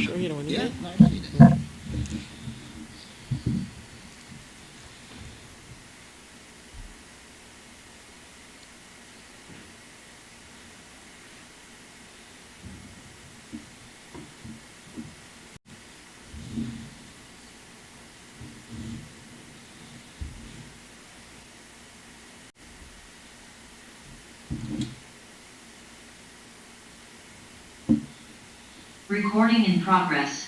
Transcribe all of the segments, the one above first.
Sure you don't need Yeah, it? no, I don't need it. Recording in progress.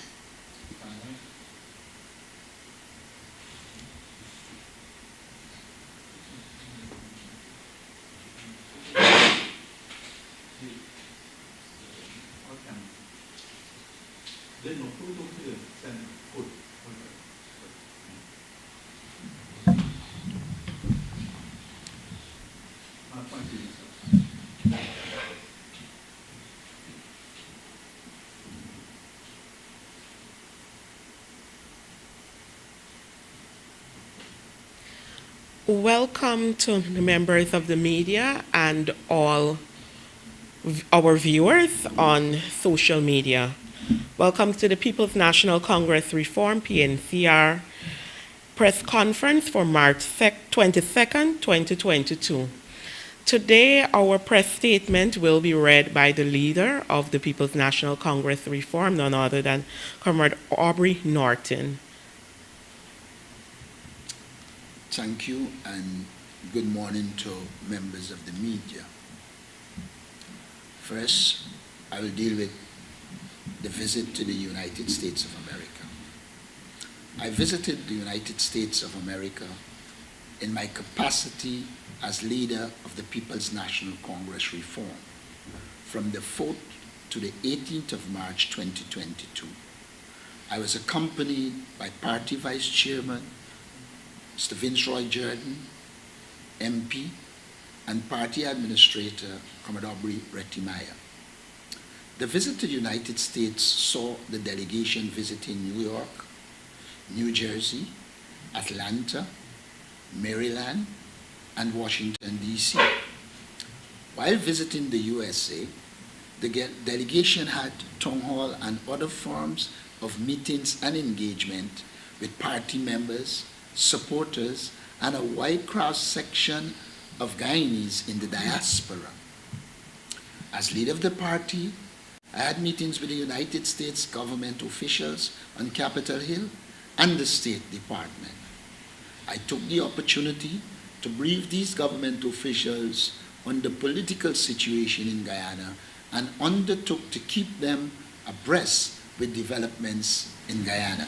Welcome to the members of the media and all our viewers on social media. Welcome to the People's National Congress Reform, PNCR, press conference for March 22nd, 2022. Today, our press statement will be read by the leader of the People's National Congress Reform, none other than Comrade Aubrey Norton. Thank you, and good morning to members of the media. First, I will deal with the visit to the United States of America. I visited the United States of America in my capacity as leader of the People's National Congress Reform from the 4th to the 18th of March 2022. I was accompanied by Party Vice Chairman Mr. Vince Roy Jordan, MP, and Party Administrator Comrade Aubrey Rettimaya. The visit to the United States saw the delegation visiting New York, New Jersey, Atlanta, Maryland, and Washington, D.C. While visiting the USA, the delegation had town hall and other forms of meetings and engagement with party members, supporters, and a wide cross-section of Guyanese in the diaspora. As leader of the party, I had meetings with the United States government officials on Capitol Hill and the State Department. I took the opportunity to brief these government officials on the political situation in Guyana and undertook to keep them abreast with developments in Guyana.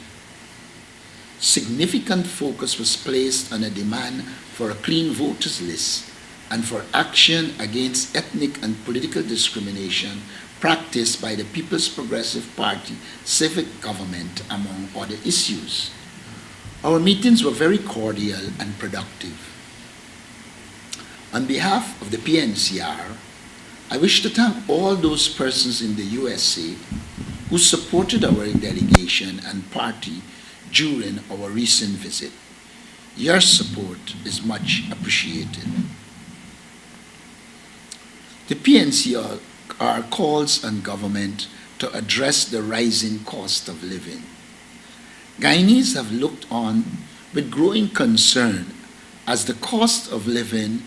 Significant focus was placed on a demand for a clean voters list and for action against ethnic and political discrimination practiced by the People's Progressive Party civic government, among other issues. Our meetings were very cordial and productive. On behalf of the PNCR, I wish to thank all those persons in the USA who supported our delegation and party during our recent visit. Your support is much appreciated. The PNCR calls on government to address the rising cost of living. Guyanese have looked on with growing concern as the cost of living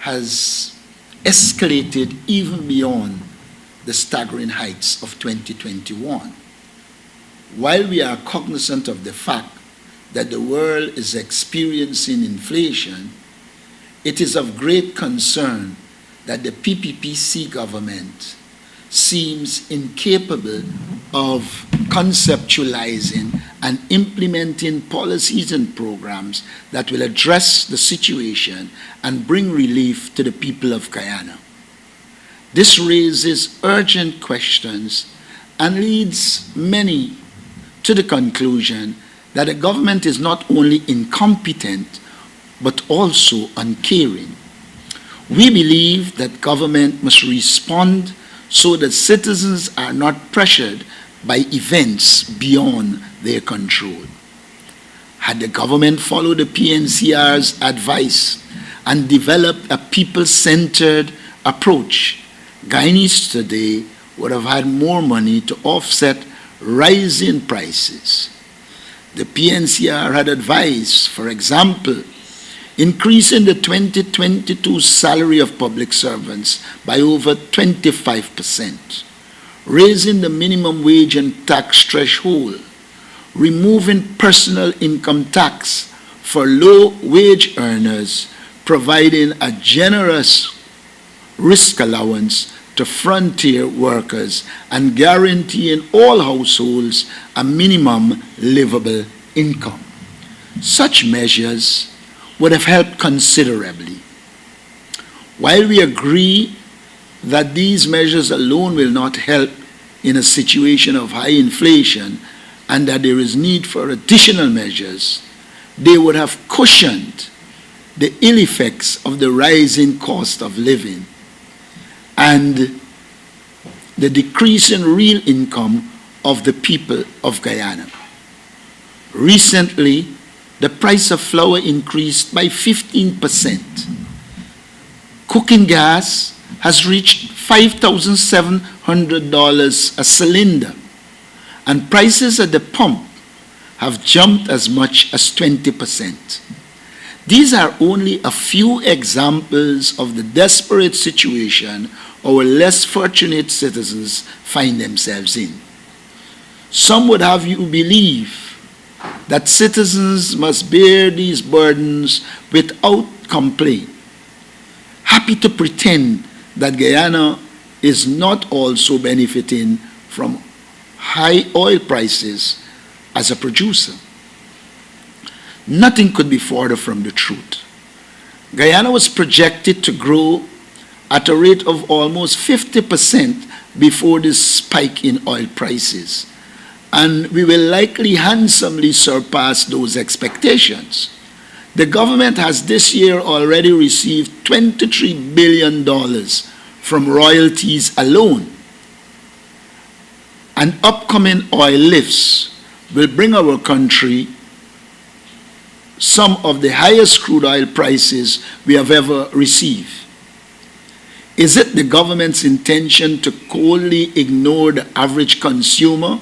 has escalated even beyond the staggering heights of 2021. While we are cognizant of the fact that the world is experiencing inflation, it is of great concern that the PPPC government seems incapable of conceptualizing and implementing policies and programs that will address the situation and bring relief to the people of Guyana. This raises urgent questions and leads many to the conclusion that the government is not only incompetent but also uncaring. We believe that government must respond so that citizens are not pressured by events beyond their control. Had the government followed the PNCR's advice and developed a people-centered approach, Guyanese today would have had more money to offset rising prices. The PNCR had advised, for example, increasing the 2022 salary of public servants by over 25%, raising the minimum wage and tax threshold, removing personal income tax for low-wage earners, providing a generous risk allowance to frontier workers, and guaranteeing all households a minimum livable income. Such measures would have helped considerably. While we agree that these measures alone will not help in a situation of high inflation and that there is need for additional measures, they would have cushioned the ill effects of the rising cost of living and the decrease in real income of the people of Guyana. Recently, the price of flour increased by 15%. Cooking gas has reached $5,700 a cylinder, and prices at the pump have jumped as much as 20%. These are only a few examples of the desperate situation our less fortunate citizens find themselves in. Some would have you believe that citizens must bear these burdens without complaint, happy to pretend that Guyana is not also benefiting from high oil prices as a producer. Nothing could be further from the truth. Guyana was projected to grow at a rate of almost 50% before this spike in oil prices, and we will likely handsomely surpass those expectations. The government has this year already received $23 billion from royalties alone, and upcoming oil lifts will bring our country some of the highest crude oil prices we have ever received. Is it the government's intention to coldly ignore the average consumer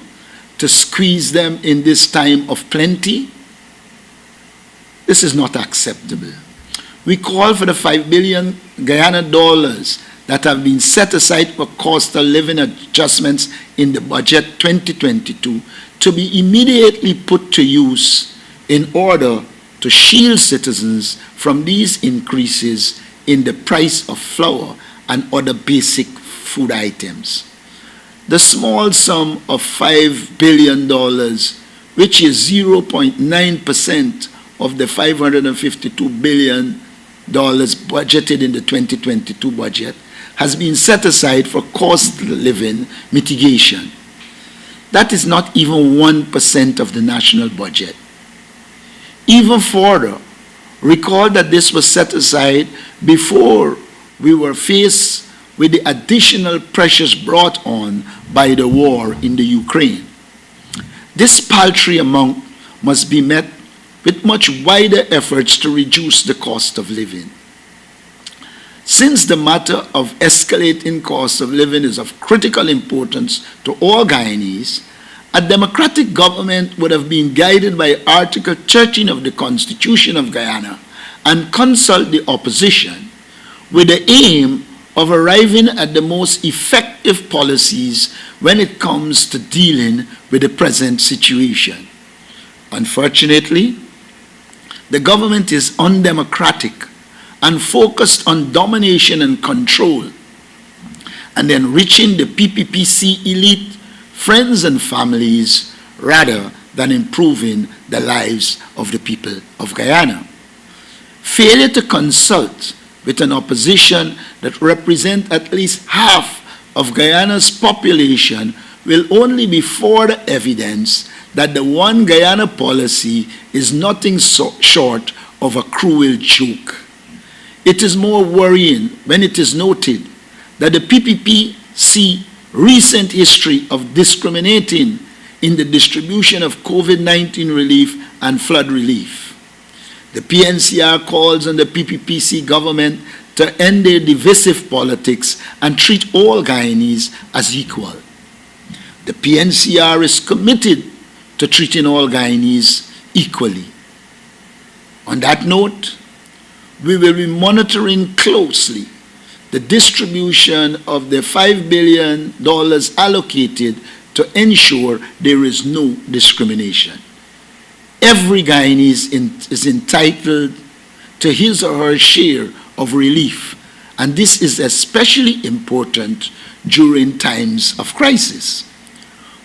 to squeeze them in this time of plenty? This is not acceptable. We call for the 5 billion Guyana dollars that have been set aside for cost of living adjustments in the budget 2022 to be immediately put to use in order to shield citizens from these increases in the price of flour and other basic food items. The small sum of $5 billion, which is 0.9% of the $552 billion budgeted in the 2022 budget, has been set aside for cost of living mitigation. That is not even 1% of the national budget. Even further, recall that this was set aside before we were faced with the additional pressures brought on by the war in the Ukraine. This paltry amount must be met with much wider efforts to reduce the cost of living. Since the matter of escalating cost of living is of critical importance to all Guyanese, a democratic government would have been guided by Article 13 of the Constitution of Guyana and consult the opposition with the aim of arriving at the most effective policies when it comes to dealing with the present situation. Unfortunately, the government is undemocratic and focused on domination and control, and enriching the PPPC elite, friends and families, rather than improving the lives of the people of Guyana. Failure to consult with an opposition that represents at least half of Guyana's population will only be further evidence that the One Guyana policy is nothing short of a cruel joke. It is more worrying when it is noted that the PPPC recent history of discriminating in the distribution of COVID-19 relief and flood relief. The PNCR calls on the PPPC government to end their divisive politics and treat all Guyanese as equal. The PNCR is committed to treating all Guyanese equally. On that note, we will be monitoring closely the distribution of the $5 billion allocated to ensure there is no discrimination. Every Guyanese is entitled to his or her share of relief, and this is especially important during times of crisis.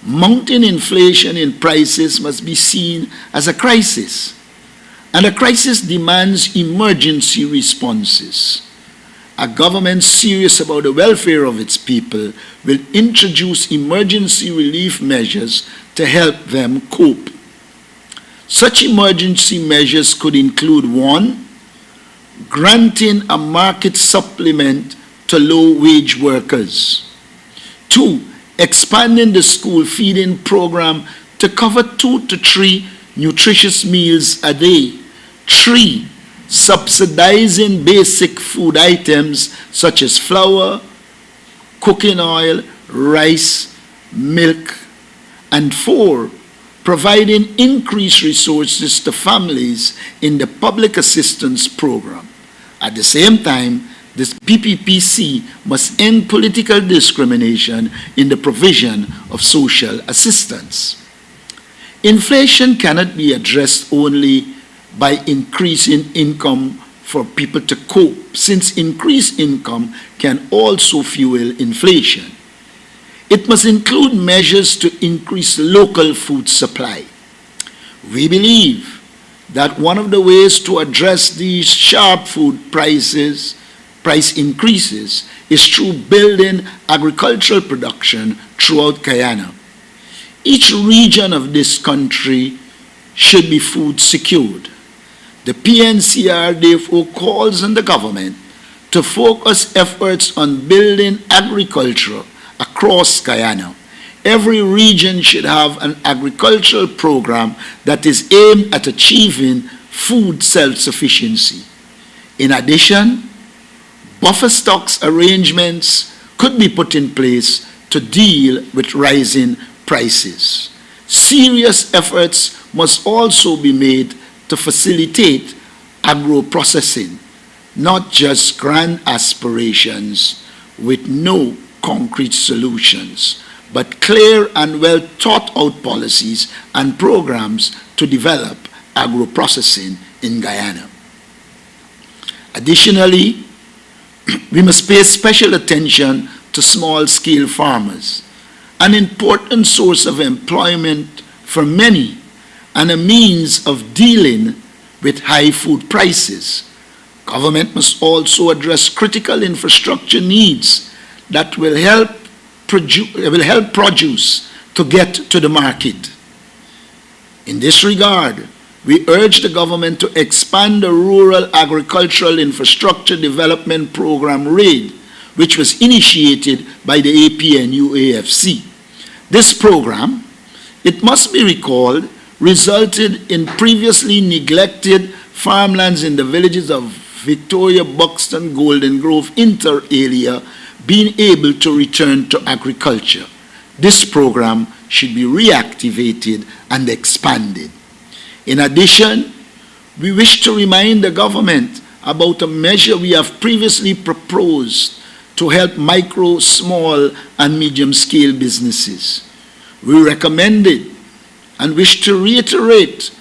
Mounting inflation in prices must be seen as a crisis, and a crisis demands emergency responses. A government serious about the welfare of its people will introduce emergency relief measures to help them cope. Such emergency measures could include: 1, granting a market supplement to low-wage workers; 2, expanding the school feeding program to cover 2 to 3 nutritious meals a day; 3, subsidizing basic food items such as flour, cooking oil, rice, milk; and 4, providing increased resources to families in the public assistance program. At the same time, this PPPC must end political discrimination in the provision of social assistance. Inflation cannot be addressed only by increasing income for people to cope, since increased income can also fuel inflation. It must include measures to increase local food supply. We believe that one of the ways to address these sharp food price increases is through building agricultural production throughout Guyana. Each region of this country should be food secured. The PNCR therefore calls on the government to focus efforts on building agriculture across Guyana. Every region should have an agricultural program that is aimed at achieving food self-sufficiency. In addition, buffer stocks arrangements could be put in place to deal with rising prices. Serious efforts must also be made to facilitate agro-processing, not just grand aspirations with no concrete solutions, but clear and well thought out policies and programs to develop agro-processing in Guyana. Additionally, we must pay special attention to small-scale farmers, an important source of employment for many and a means of dealing with high food prices. Government must also address critical infrastructure needs that will help produce to get to the market. In this regard, we urge the government to expand the Rural Agricultural Infrastructure Development Program RAID, which was initiated by the APNU-AFC. This program, it must be recalled, resulted in previously neglected farmlands in the villages of Victoria, Buxton, Golden Grove, inter alia, being able to return to agriculture. This program should be reactivated and expanded. In addition, we wish to remind the government about a measure we have previously proposed to help micro, small, and medium-scale businesses. We recommend it and wish to reiterate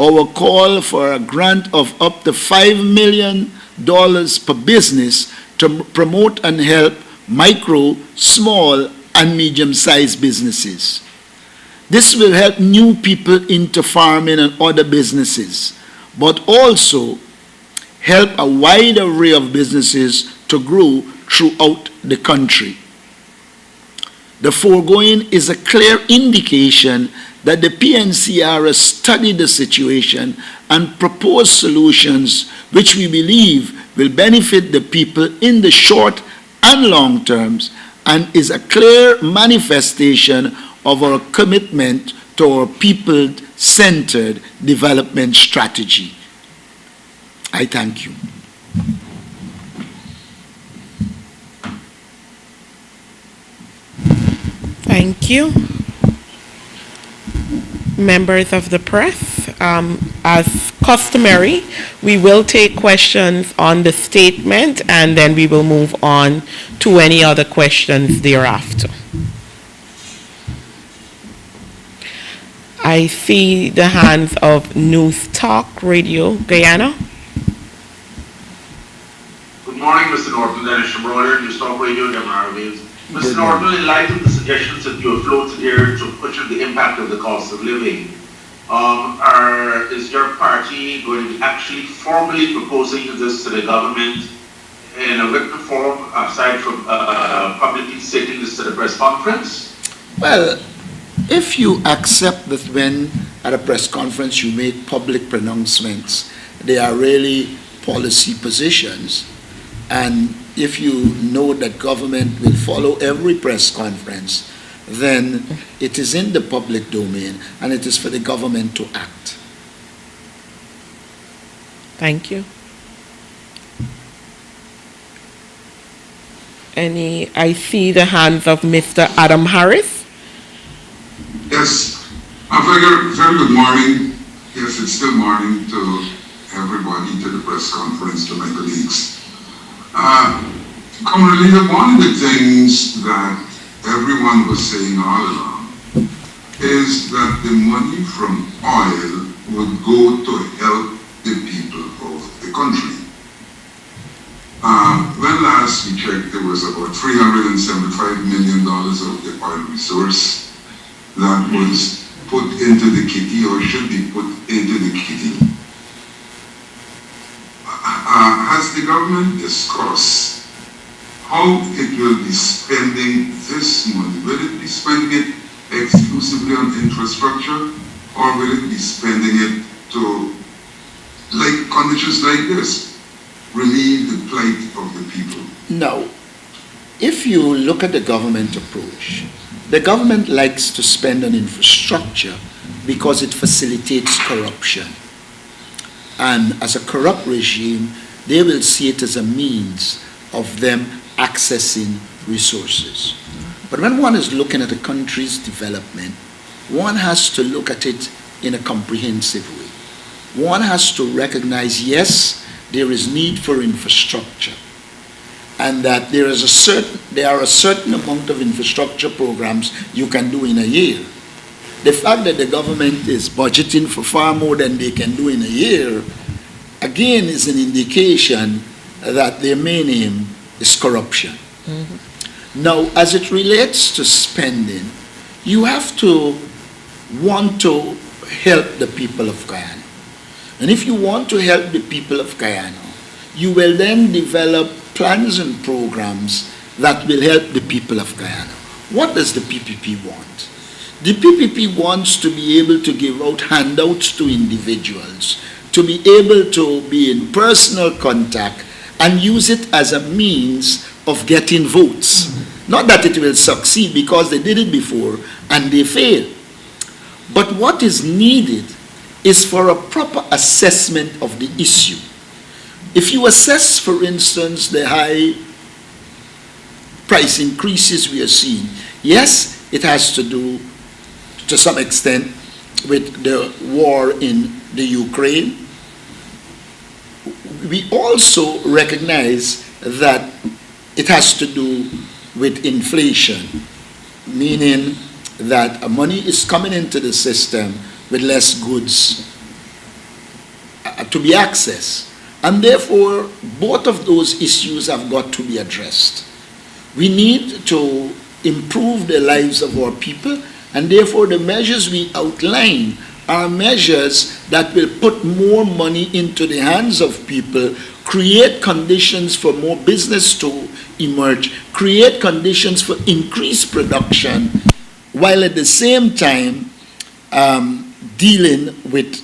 our call for a grant of up to $5 million per business to promote and help micro, small, and medium-sized businesses. This will help new people into farming and other businesses, but also help a wide array of businesses to grow throughout the country. The foregoing is a clear indication that the PNCR has studied the situation and proposed solutions which we believe will benefit the people in the short and long terms, and is a clear manifestation of our commitment to our people-centered development strategy. I thank you. Thank you. members of the press. As customary, we will take questions on the statement and then we will move on to any other questions thereafter. I see the hands of News Talk Radio Guyana. Good morning, Mr. Norton. Dennis Shimroller, News Talk Radio, Guyana Waves. Mr. Norton, in light of the suggestions that you have floated here to question the impact of the cost of living, is your party going to be actually formally proposing this to the government in a written form, aside from publicly stating this to the press conference? Well, if you accept that when at a press conference you make public pronouncements, they are really policy positions, and if you know that government will follow every press conference, then it is in the public domain and it is for the government to act. Thank you. I see the hands of Mr. Adam Harris. Yes, very good morning. Yes, it's still morning to everybody, to the press conference, to my colleagues. Commonly, one of the things that everyone was saying all along is that the money from oil would go to help the people of the country. When last we checked, there was about $375 million of the oil resource that was put into the kitty, or should be put into the kitty. Has the government discussed how it will be spending this money? Will it be spending it exclusively on infrastructure, or will it be spending it to, like conditions like this, relieve the plight of the people? Now, if you look at the government approach, the government likes to spend on infrastructure because it facilitates corruption. And as a corrupt regime, they will see it as a means of them accessing resources. But when one is looking at a country's development, one has to look at it in a comprehensive way. One has to recognize, yes, there is need for infrastructure, and that there are a certain amount of infrastructure programs you can do in a year. The fact that the government is budgeting for far more than they can do in a year, again, is an indication that their main aim is corruption. Mm-hmm. Now, as it relates to spending, you have to want to help the people of Guyana. And if you want to help the people of Guyana, you will then develop plans and programs that will help the people of Guyana. What does the PPP want? The PPP wants to be able to give out handouts to individuals, to be able to be in personal contact and use it as a means of getting votes. Mm-hmm. Not that it will succeed, because they did it before and they failed. But what is needed is for a proper assessment of the issue. If you assess, for instance, the high price increases we are seeing, yes, it has to do to some extent with the war in the Ukraine. We also recognize that it has to do with inflation, meaning that money is coming into the system with less goods to be accessed. And therefore, both of those issues have got to be addressed. We need to improve the lives of our people, and therefore the measures we outline are measures that will put more money into the hands of people, create conditions for more business to emerge, create conditions for increased production, while at the same time dealing with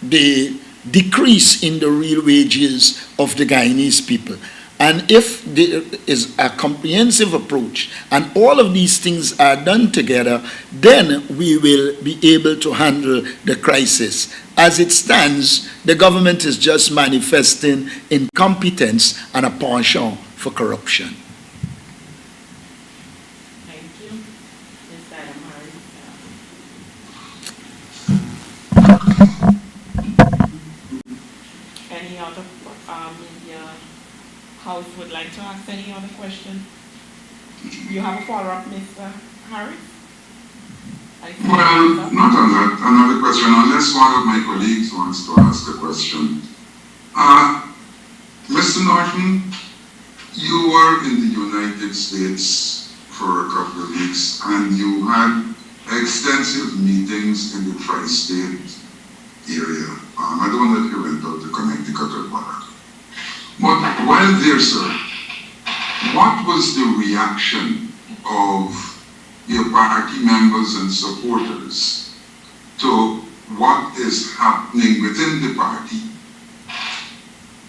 the decrease in the real wages of the Guyanese people. And if there is a comprehensive approach and all of these things are done together, then we will be able to handle the crisis. As it stands, the government is just manifesting incompetence and a penchant for corruption. Thank you. Ms. Adam media house would like to ask any other question. You have a follow-up, Mr. Harris? Well, not on that. Another question, unless one of my colleagues wants to ask a question. Mr. Norton, you were in the United States for a couple of weeks and you had extensive meetings in the tri-state area. I don't know if you went out to Connecticut or what. But while there, sir, what was the reaction of your party members and supporters to what is happening within the party?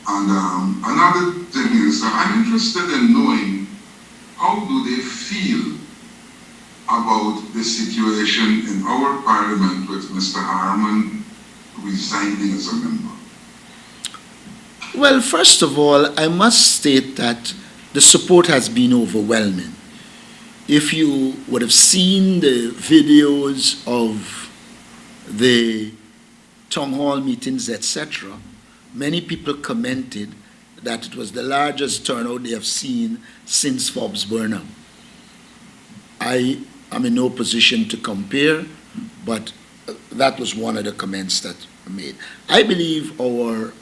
And another thing is that I'm interested in knowing how do they feel about the situation in our parliament with Mr. Harman resigning as a member? Well, first of all, I must state that the support has been overwhelming. If you would have seen the videos of the town hall meetings, etc., many people commented that it was the largest turnout they have seen since Forbes Burnham. I am in no position to compare, but that was one of the comments that were made. I believe our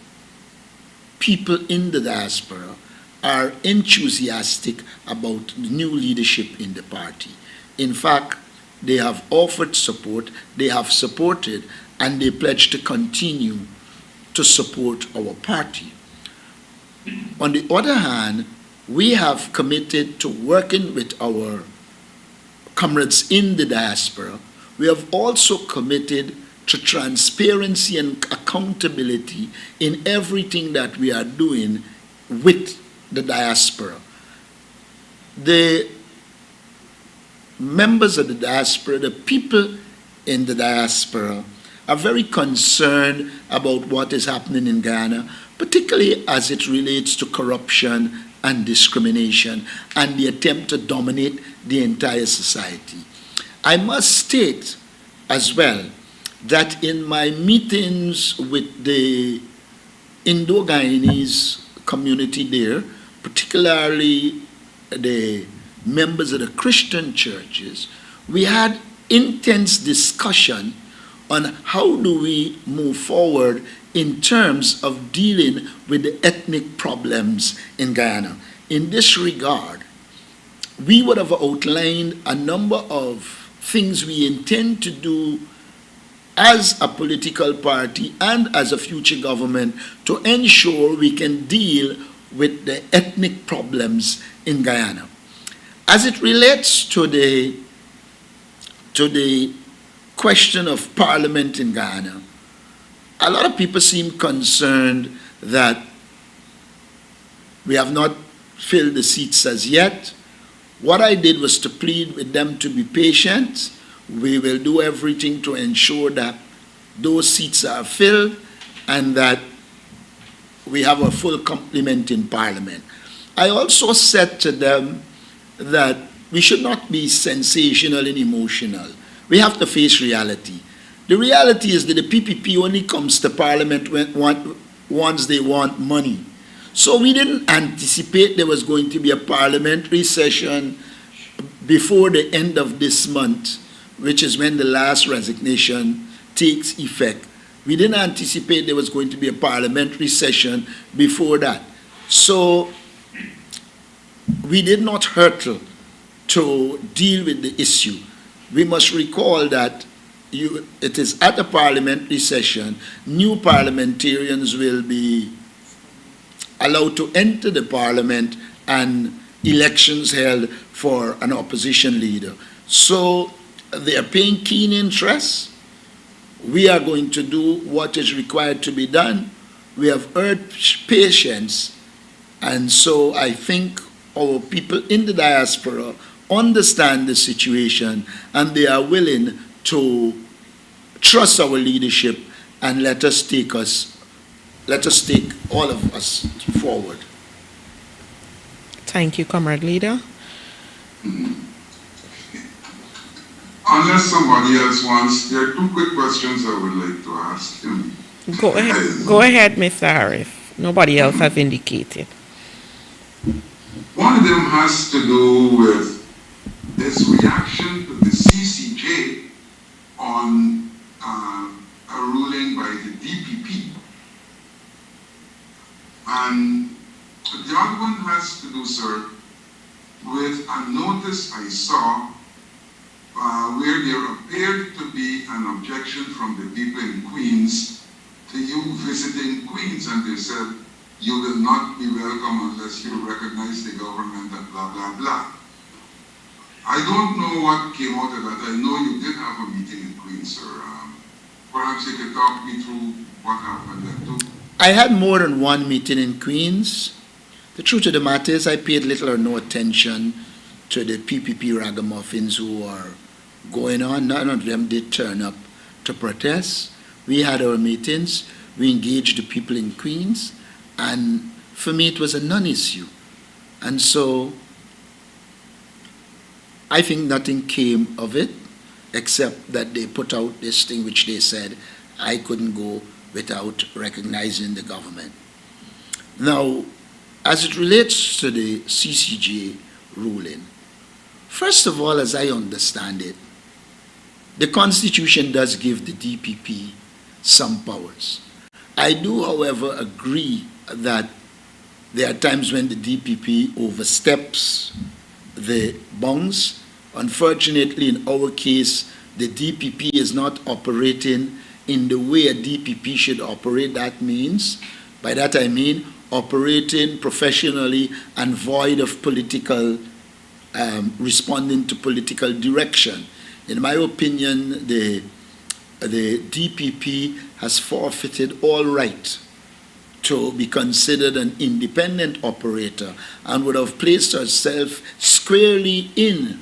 people in the diaspora are enthusiastic about the new leadership in the party. In fact, they have offered support, they have supported, and they pledge to continue to support our party. On the other hand, we have committed to working with our comrades in the diaspora. We have also committed to transparency and accountability in everything that we are doing with the diaspora. The members of the diaspora, the people in the diaspora, are very concerned about what is happening in Ghana, particularly as it relates to corruption and discrimination and the attempt to dominate the entire society. I must state as well that in my meetings with the Indo-Guyanese community there, particularly the members of the Christian churches, we had intense discussion on how do we move forward in terms of dealing with the ethnic problems in Guyana. In this regard, we would have outlined a number of things we intend to do as a political party and as a future government to ensure we can deal with the ethnic problems in Guyana. As it relates to the question of parliament in Guyana, a lot of people seem concerned that we have not filled the seats as yet. What I did was to plead with them to be patient. We will do everything to ensure that those seats are filled and that we have a full complement in Parliament. I also said to them that we should not be sensational and emotional. We have to face reality. The reality is that the PPP only comes to Parliament once they want money. So we didn't anticipate there was going to be a parliamentary session before the end of this month, which is when the last resignation takes effect. We didn't anticipate there was going to be a parliamentary session before that. So we did not hurtle to deal with the issue. We must recall that it is at a parliamentary session, new parliamentarians will be allowed to enter the parliament and elections held for an opposition leader. So they are paying keen interest. We are going to do what is required to be done. We have urged patience, and so I think our people in the diaspora understand the situation and they are willing to trust our leadership and let us take all of us forward. Thank you, Comrade Leader. Unless somebody else wants, there are two quick questions I would like to ask him. Go ahead, Mr. Harris. Nobody else has indicated. One of them has to do with this reaction to the CCJ on a ruling by the DPP. And the other one has to do, sir, with a notice I saw where there appeared to be an objection from the people in Queens to you visiting Queens, and they said, you will not be welcome unless you recognize the government and blah, blah, blah. I don't know what came out of that. I know you did have a meeting in Queens, sir. Perhaps you could talk me through what happened there too. I had more than one meeting in Queens. The truth of the matter is I paid little or no attention to the PPP ragamuffins who are going on. None of them did turn up to protest. We had our meetings. We engaged the people in Queens. And for me, it was a non-issue. And so I think nothing came of it, except that they put out this thing which they said I couldn't go without recognizing the government. Now, as it relates to the CCJ ruling, first of all, as I understand it, the Constitution does give the DPP some powers. I do, however, agree that there are times when the DPP oversteps the bounds. Unfortunately, in our case, the DPP is not operating in the way a DPP should operate. That means, by that I mean, operating professionally and void of political, responding to political direction. In my opinion, the DPP has forfeited all right to be considered an independent operator and would have placed herself squarely in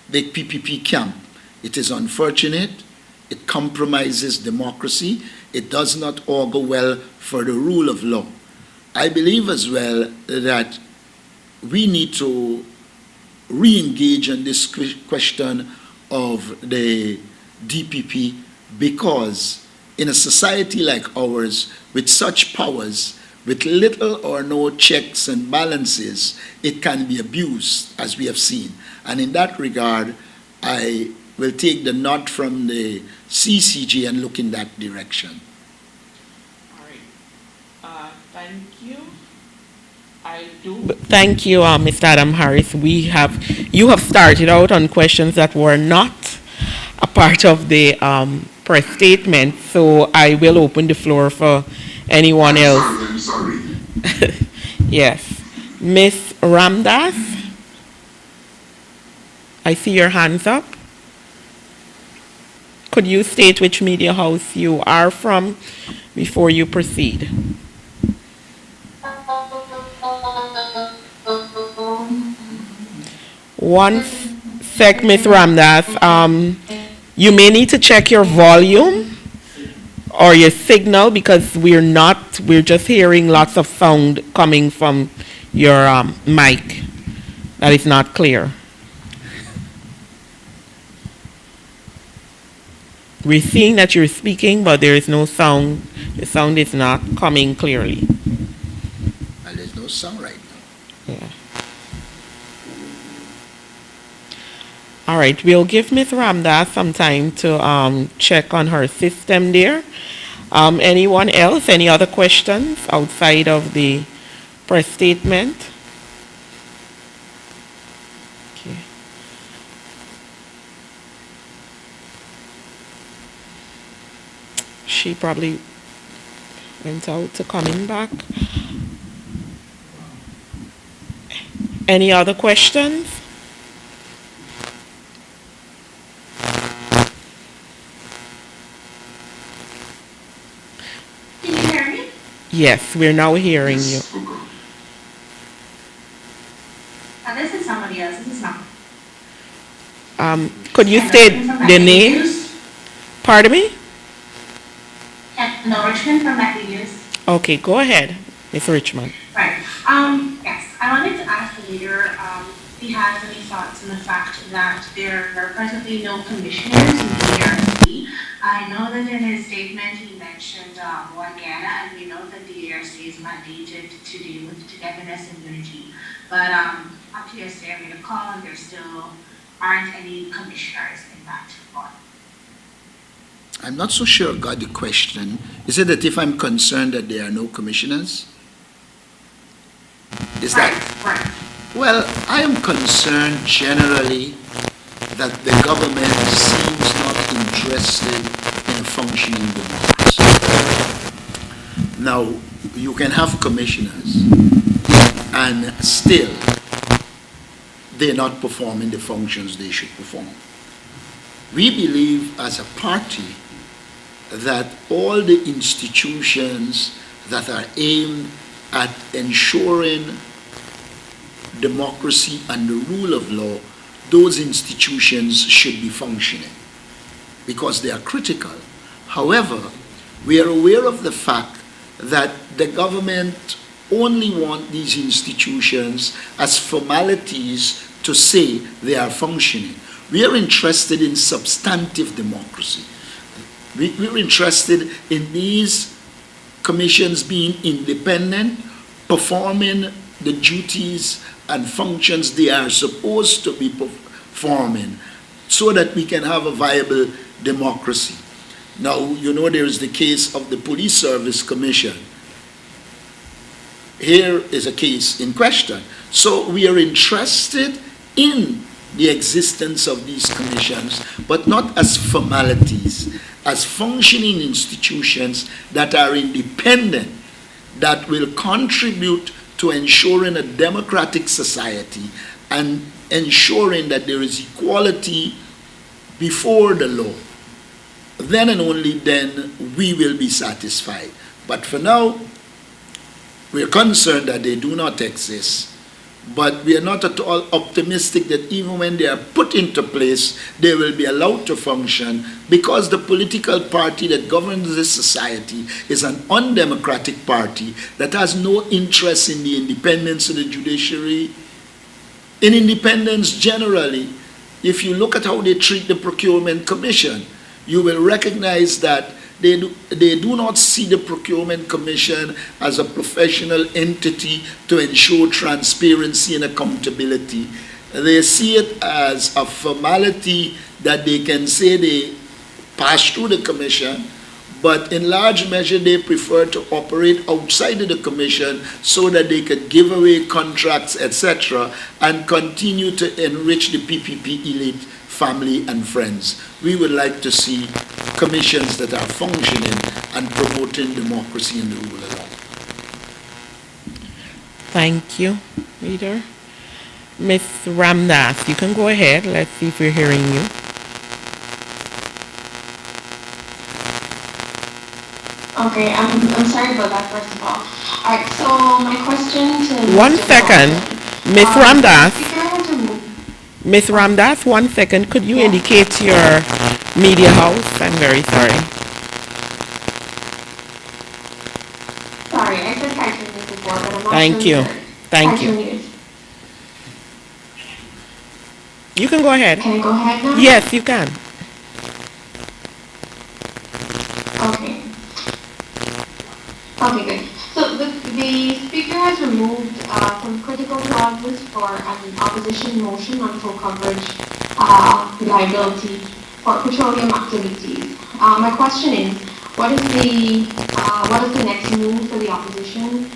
the PPP camp. It is unfortunate. It compromises democracy. It does not augur well for the rule of law. I believe as well that we need to re-engage on this question of the DPP, because in a society like ours, with such powers, with little or no checks and balances, it can be abused, as we have seen. And in that regard, I will take the nod from the CCJ and look in that direction. All right. Thank you. I do. Thank you, Mr. Adam Harris. You have started out on questions that were not a part of the press statement, so I will open the floor for anyone else. I'm sorry. Yes. Ms. Ramdas, I see your hands up. Could you state which media house you are from before you proceed? One sec, Ms. Ramdas. You may need to check your volume or your signal, because we're just hearing lots of sound coming from your mic that is not clear. We're seeing that you're speaking, but there is no sound. The sound is not coming clearly. Well, there's no sound right now. Yeah. All right, we'll give Ms. Ramdas some time to check on her system there. Anyone else? Any other questions outside of the press statement? Okay. She probably went out to coming back. Any other questions? Can you hear me? Yes, we're now hearing you. This is somebody else. This is not. Could you state the name? Pardon me? No, Richmond from Met Reviews. Okay, go ahead, Ms. Richmond. Right. Yes, I wanted to ask the leader if he has any thoughts on the fact that there are presently no commissioners in the ERC. I know that in his statement he mentioned mentioned one Guyana, and we know that the ARC is mandated to deal with togetherness and unity. But up to yesterday, I made a call, and there still aren't any commissioners in that board. I'm not so sure I got the question. Is it that if I'm concerned that there are no commissioners? Is that? Right. Well, I am concerned generally that the government seems not interested in a functioning democracy. Now, you can have commissioners and still they're not performing the functions they should perform. We believe as a party that all the institutions that are aimed at ensuring democracy and the rule of law, those institutions should be functioning because they are critical. However, we are aware of the fact that the government only want these institutions as formalities to say they are functioning. We are interested in substantive democracy. We're interested in these commissions being independent, performing the duties and functions they are supposed to be performing so that we can have a viable democracy. Now, you know there is the case of the Police Service Commission. Here is a case in question. So we are interested in the existence of these commissions, but not as formalities, as functioning institutions that are independent, that will contribute to ensuring a democratic society and ensuring that there is equality before the law. Then and only then we will be satisfied. But for now, we're concerned that they do not exist. But we are not at all optimistic that even when they are put into place, they will be allowed to function because the political party that governs this society is an undemocratic party that has no interest in the independence of the judiciary, in independence generally. If you look at how they treat the Procurement Commission, you will recognize that they do not see the Procurement Commission as a professional entity to ensure transparency and accountability. They see it as a formality that they can say they pass through the Commission, but in large measure they prefer to operate outside of the Commission so that they could give away contracts, etc., and continue to enrich the PPP elite, family and friends. We would like to see commissions that are functioning and promoting democracy and the rule of law. Thank you, Leader. Ms. Ramnath, you can go ahead. Let's see if we're hearing you. Okay, I'm sorry about that, first of all. All right, so my question to... One second. Ms. Ramnath. Ms. Mr. Ramnath, 1 second. Could you indicate your media house? I'm very sorry. Sorry, I said Kaiser News before, but I'm not Thank sure you. either. Thank Kaiser you. News. You can go ahead. Can I go ahead now? Yes, you can. Okay. Okay, good. So the Speaker has removed some critical clauses for an opposition motion on full coverage liability for petroleum activities. My question is, what is the next move for the opposition,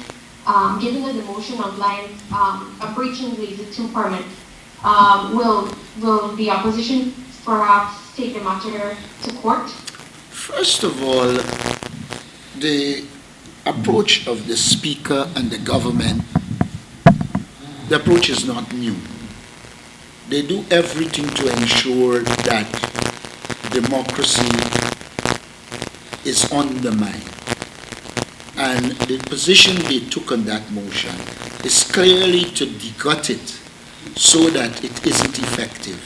given that the motion outlines a breach in the existing permit? Will the opposition perhaps take the matter to court? First of all, the approach of the Speaker and the government, the approach is not new. They do everything to ensure that democracy is undermined. And the position they took on that motion is clearly to degut it so that it isn't effective.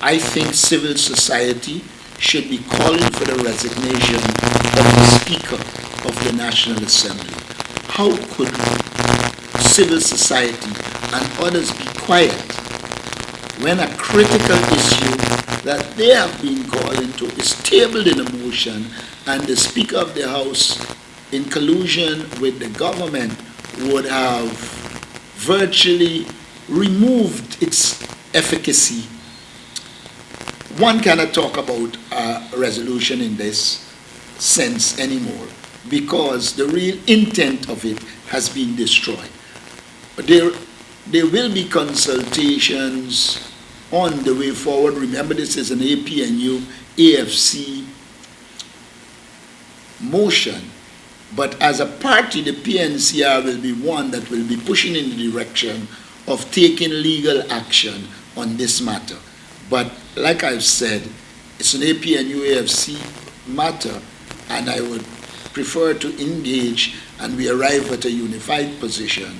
I think civil society should be calling for the resignation of the Speaker of the National Assembly. How could civil society and others be quiet when a critical issue that they have been calling to is tabled in a motion and the Speaker of the House, in collusion with the government, would have virtually removed its efficacy. One cannot talk about a resolution in this sense anymore because the real intent of it has been destroyed. There will be consultations on the way forward. Remember, this is an APNU, AFC motion. But as a party, the PNCR will be one that will be pushing in the direction of taking legal action on this matter. But like I've said, it's an APNU AFC matter, and I would prefer to engage and we arrive at a unified position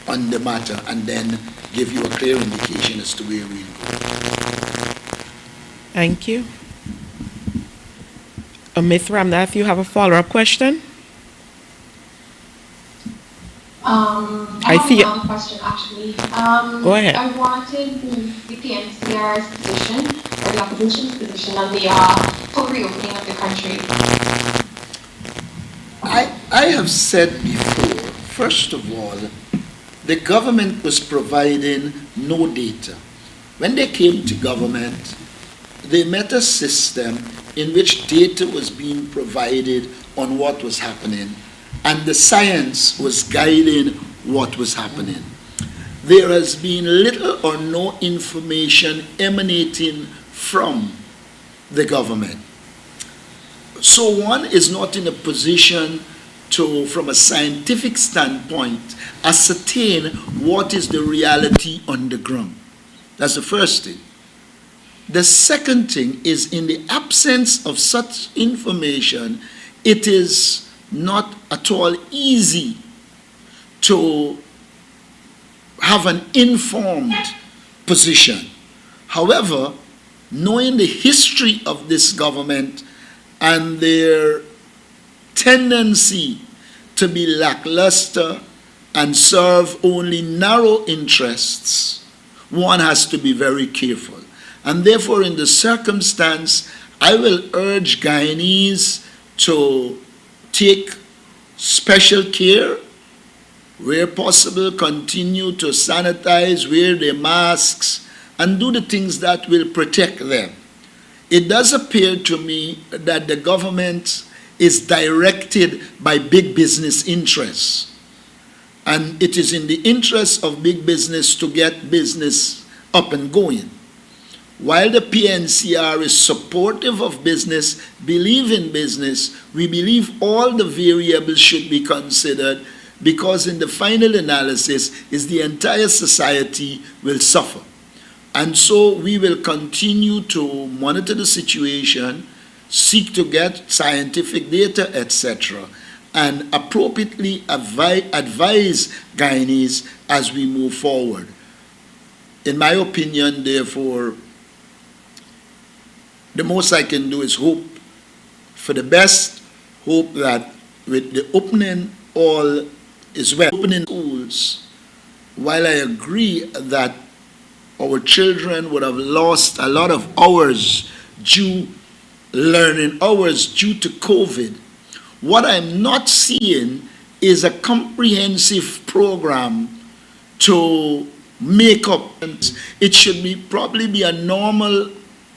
on the matter and then give you a clear indication as to where we'll go. Thank you. Ms. Ramnath, you have a follow-up question? I have another question actually. Go ahead. I wanted the PNCR's position, or the opposition's position on the full reopening of the country. I have said before, first of all, the government was providing no data. When they came to government, they met a system in which data was being provided on what was happening, and the science was guiding what was happening. There has been little or no information emanating from the government. So one is not in a position to, from a scientific standpoint, ascertain what is the reality on the ground. That's the first thing. The second thing is, in the absence of such information, it is not at all easy to have an informed position. However, knowing the history of this government and their tendency to be lackluster and serve only narrow interests, one has to be very careful. And therefore, in the circumstance, I will urge Guyanese to take special care. Where possible, continue to sanitize, wear their masks, and do the things that will protect them. It does appear to me that the government is directed by big business interests. And it is in the interest of big business to get business up and going. While the PNCR is supportive of business, believe in business, we believe all the variables should be considered, because in the final analysis is the entire society will suffer. And so we will continue to monitor the situation, seek to get scientific data, etc., and appropriately advise Guyanese as we move forward. In my opinion, therefore, the most I can do is hope for the best, hope that with the opening all is well. Opening schools, while I agree that our children would have lost a lot of hours learning hours due to COVID, what I'm not seeing is a comprehensive program to make up. It should probably be a normal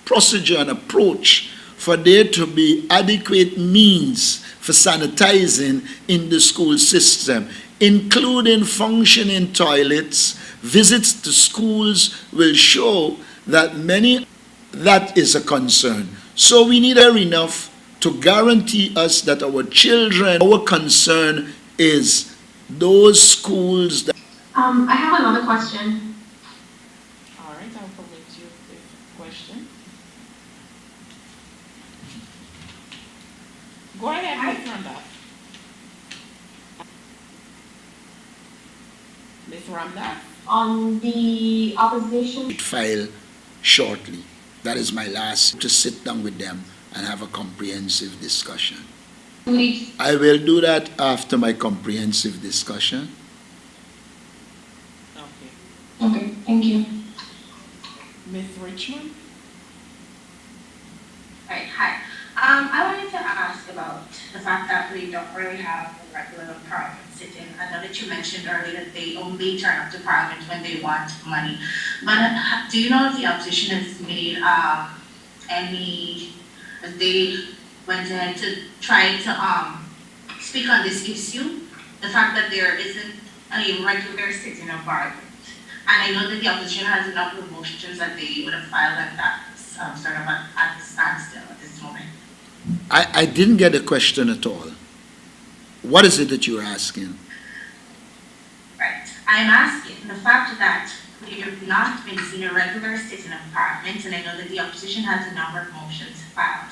procedure and approach for there to be adequate means for sanitizing in the school system, including functioning toilets. Visits to schools will show that that is a concern. So we need enough to guarantee us that our children, our concern is those schools that... I have another question. All right, I'll permit you this question. Go ahead, Ms. Ramnath. Ms. Ramnath? On the opposition. File shortly. That is my last, to sit down with them and have a comprehensive discussion. Please. I will do that after my comprehensive discussion. Okay, thank you. Ms. Richmond? Right, hi. I wanted to ask, about the fact that we don't really have a regular parliament sitting. I know that you mentioned earlier that they only turn up to parliament when they want money. But do you know if the opposition has made if they went ahead to try to speak on this issue? The fact that there isn't a regular sitting of parliament. And I know that the opposition has a number of motions that they would have filed at that sort of at standstill at this moment. I didn't get a question at all. What is it that you're asking? Right. I'm asking the fact that we have not been seeing a regular sitting of parliament, and I know that the opposition has a number of motions filed.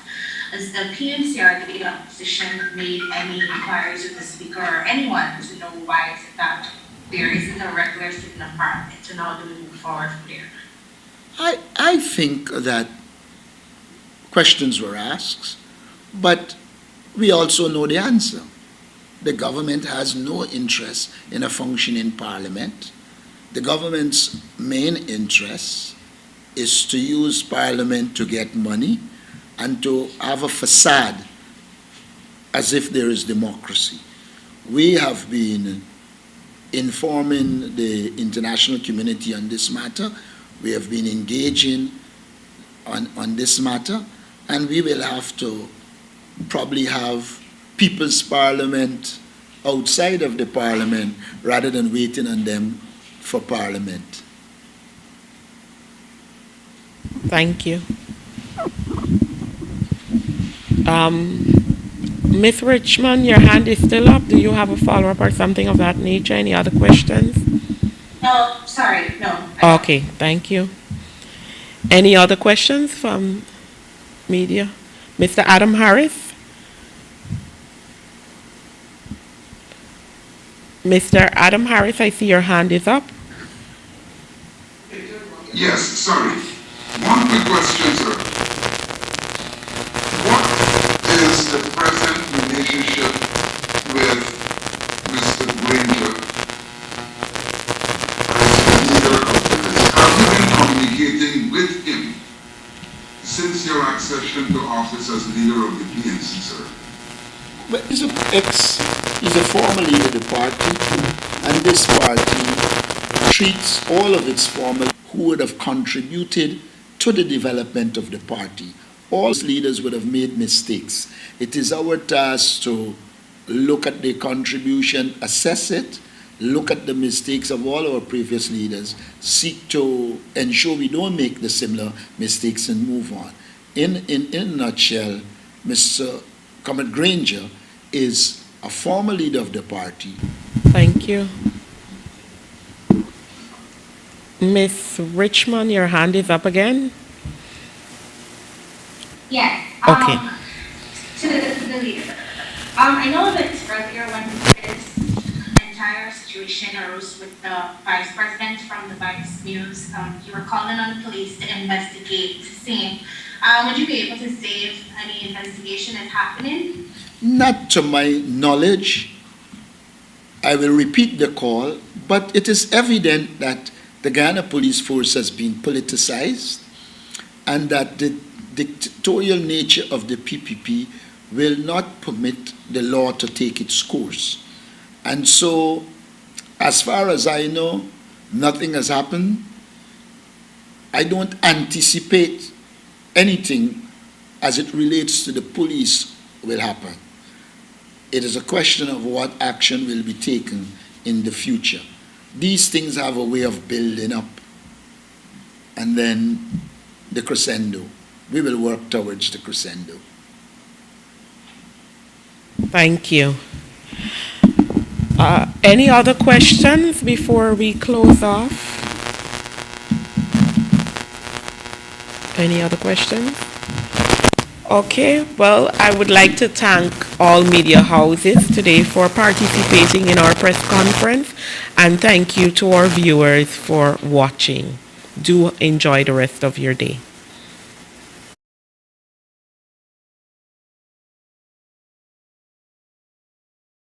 Has the Pncr, the opposition, made any inquiries with the speaker or anyone to know why is it that there isn't a regular sitting of parliament, and how do we move forward from there? I think that questions were asked, but we also know the answer. The government has no interest in a functioning parliament. The government's main interest is to use parliament to get money and to have a facade as if there is democracy. We have been informing the international community on this matter. We have been engaging on this matter, and we will have to probably have People's Parliament outside of the Parliament rather than waiting on them for Parliament. Thank you. Ms. Richmond, your hand is still up. Do you have a follow-up or something of that nature? Any other questions? No, sorry, no. Okay, thank you. Any other questions from media? Mr. Adam Harris? Mr. Adam Harris, I see your hand is up. Yes, sorry. One quick question, sir. What is the present relationship with Mr. Granger as the leader of the Have you been communicating with him since your accession to office as leader of the PNC, sir? But he's a former leader of the party, and this party treats all of its former who would have contributed to the development of the party. All leaders would have made mistakes. It is our task to look at their contribution, assess it, look at the mistakes of all our previous leaders, seek to ensure we don't make the similar mistakes and move on. In a nutshell, Mr. Comrade Granger is a former leader of the party. Thank you. Ms. Richmond, your hand is up again. Yes. Okay. To the leader. I know that earlier when this entire situation arose with the vice president from the Vice News, you were calling on the police to investigate the scene. Would you be able to say if any investigation is happening? Not to my knowledge. I will repeat the call, but it is evident that the Ghana police force has been politicized and that the dictatorial nature of the PPP will not permit the law to take its course. And so, as far as I know, nothing has happened. I don't anticipate anything as it relates to the police will happen. It is a question of what action will be taken in the future. These things have a way of building up, and then the crescendo. We will work towards the crescendo. Thank you. Any other questions before we close off? Any other questions? Okay, well, I would like to thank all media houses today for participating in our press conference, and thank you to our viewers for watching. Do enjoy the rest of your day.